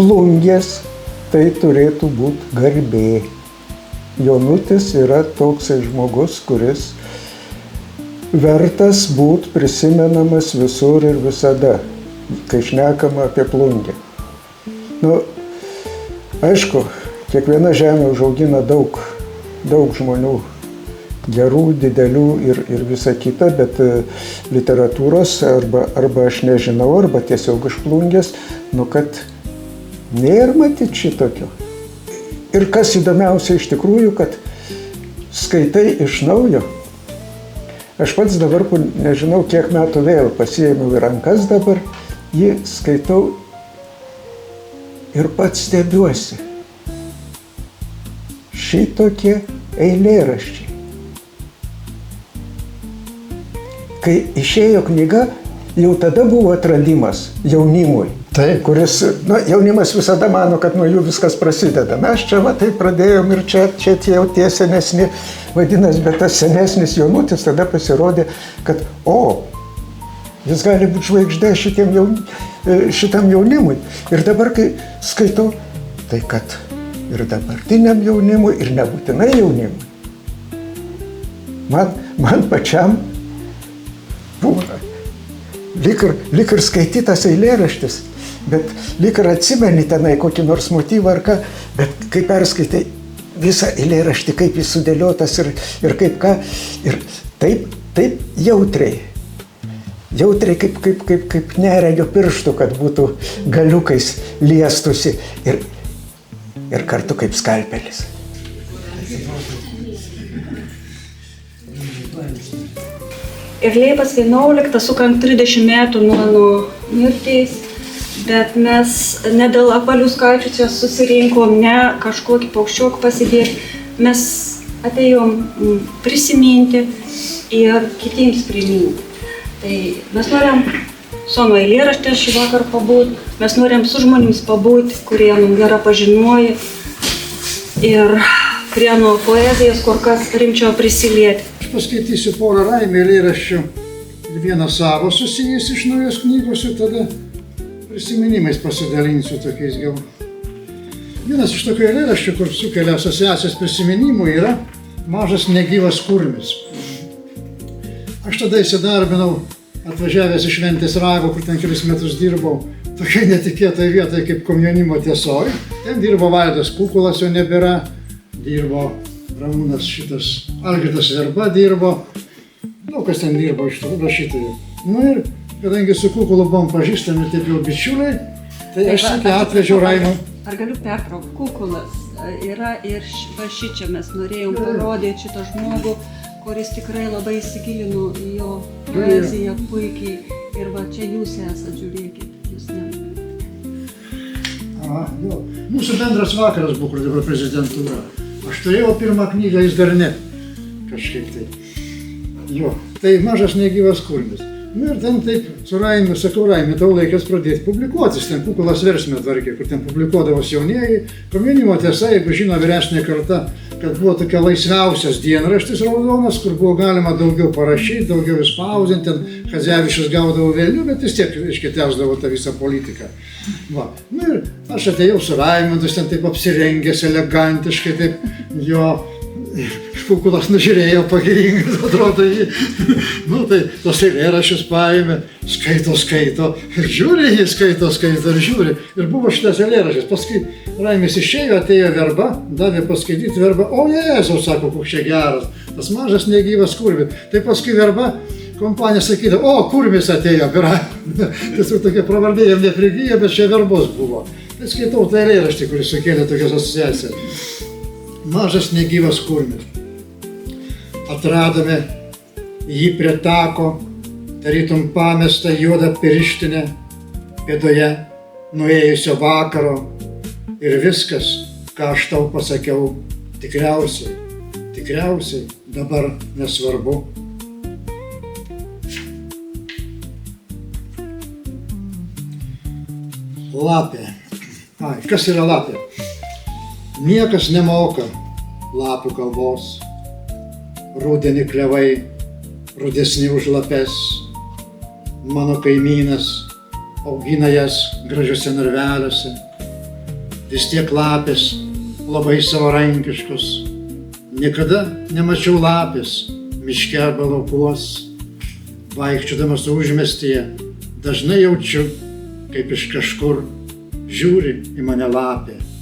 Plungės tai turėtų būti garbė. Jonutis yra toksai žmogus, kuris vertas būti prisimenamas visur ir visada, kai šnekama apie Plungę. Aišku, kiekviena žemė užaugina daug žmonių, gerų, didelių ir visa kita, bet literatūros arba aš nežinau, arba tiesiog iš Plungės, kad nėra matyti šitokio. Ir kas įdomiausia iš tikrųjų, kad skaitai iš naujo. Aš pats dabar, nežinau kiek metų vėl pasiėmiau į rankas dabar, jį skaitau ir pats stebiuosi. Šitokie eilėraščiai. Kai išėjo knyga, jau tada buvo atradimas jaunimui. Taip, kuris, jaunimas visada mano, kad nuo jų viskas prasideda. Mes čia taip pradėjom ir čia tie senesni vadinas, bet tas senesnis Jonutis tada pasirodė, kad jis gali būti žvaigždė šitam jaunimui. Ir dabar, kai skaitau, tai kad ir dabartiniam jaunimui, ir nebūtinai jaunimui. Man pačiam buvo lyg ir skaitytas eilėraštis, bet lyg ir atsimeni tenai kokį nors motyvą ar ką, bet kai perskaitai visą eilėraštį, kaip jis sudėliotas ir kaip ką, ir taip jautriai kaip neregio pirštų, kad būtų galiukais liestusi ir kartu kaip skalpelis. Ir Liepos 11 sukant 30 metų nuo mano mirties, bet mes ne dėl apvalių skaičių čia susirinkom, ne kažkokį paukščiokų pasidėti, mes atėjom prisiminti ir kitiems priminti. Tai mes norim Sono eilėraštį šį vakar pabūti, mes norim su žmonėms pabūti, kurie nėra pažinoję ir prie nuo poezijos kur kas rimčiau prisilieti. Paskaitysiu porą Raimio eilėraščių ir vieną savo susijęs iš naujos knygos ir tada prisiminimais pasidalinsiu tokiais gal. Vienas iš tokių eilėraščių, kur sukelia asociacijas prisiminimų, yra Mažas negyvas kurmis. Aš tada įsidarbinau, atvažiavęs iš Ventės Rago, kur ten kelis metus dirbau, tokiai netikėtai vietai kaip Komjaunimo tiesoj. Ten dirbo Valdas Kukulas, jo nebėra, dirbo Ramūnas Algirdas Verba dirbo, daug kas ten dirbo iš tų rašytojų. Ir kadangi su Kukulu buvom pažįstami taip jau bičiuliai, tai aš atvežiau Raimą. Ar galiu pertraukti? Kukulas yra ir va šičia mes norėjom parodyti šitą žmogų, kuris tikrai labai įsigilino į jo poeziją puikiai. Ir va čia jūs esate, žiūrėkit, jūs Mūsų bendras vakaras buvo, kur dabar prezidentūra. Aš turėjau pirmą knygą, jis dar ne, kažkaip tai. Tai Mažas negyvas kurmis. Ir ten taip su Raimiu, sakau, Raimi, tau laikas pradėti publikuotis. Ten Kukulas versmę tvarkė, kur ten publikuodavos jaunieji. Komjaunimo tiesa, jeigu žino vyresnė karta, kad buvo tokia laisviausias dienraštis raudonas, kur buvo galima daugiau parašyti, daugiau išspausdinti. Ten Chadzevičius gaudavo velnių, bet vis tiek tęsdavo tą visą politiką. Ir aš atėjau su Raimundas, ten taip apsirengęs, elegantiškai, taip Kukulas nužiūrėjo pagiringas, atrodo jį. Tai tos eilėraščius paėmė, skaito, ir žiūri, jį skaito ir žiūri. Ir buvo šitas eilėraštis. Paskui Raimis išėjo, atėjo Verba, davė paskaityti Verba. O Jėzau, sako, koks čia geras, tas Mažas negyvas kurmis. Tai paskui Verba kompanija sakydavo, kurmis atėjo, tiesiog tokia pravardė jam neprigijo, bet čia Verbos buvo. Tai skaitau tą eilėraštį, kuris sukėlė tokias asociacijas. Mažas negyvas kurmis. Atradome jį prie tako, tarytum pamestą juodą pirštinę, pėdoje nuėjusio vakaro ir viskas, ką aš tau pasakiau, tikriausiai dabar nesvarbu. Lapė. Kas yra lapė? Niekas nemoka lapių kalbos. Rudenį klevai rudesni už lapes. Mano kaimynas augina jas gražiuose narveliuose. Vis tiek lapės labai savarankiškos. Niekada nemačiau lapės miške arba laukuos. Vaikščiodamas užmiestyje dažnai jaučiu, kaip iš kažkur žiūri į mane lapė.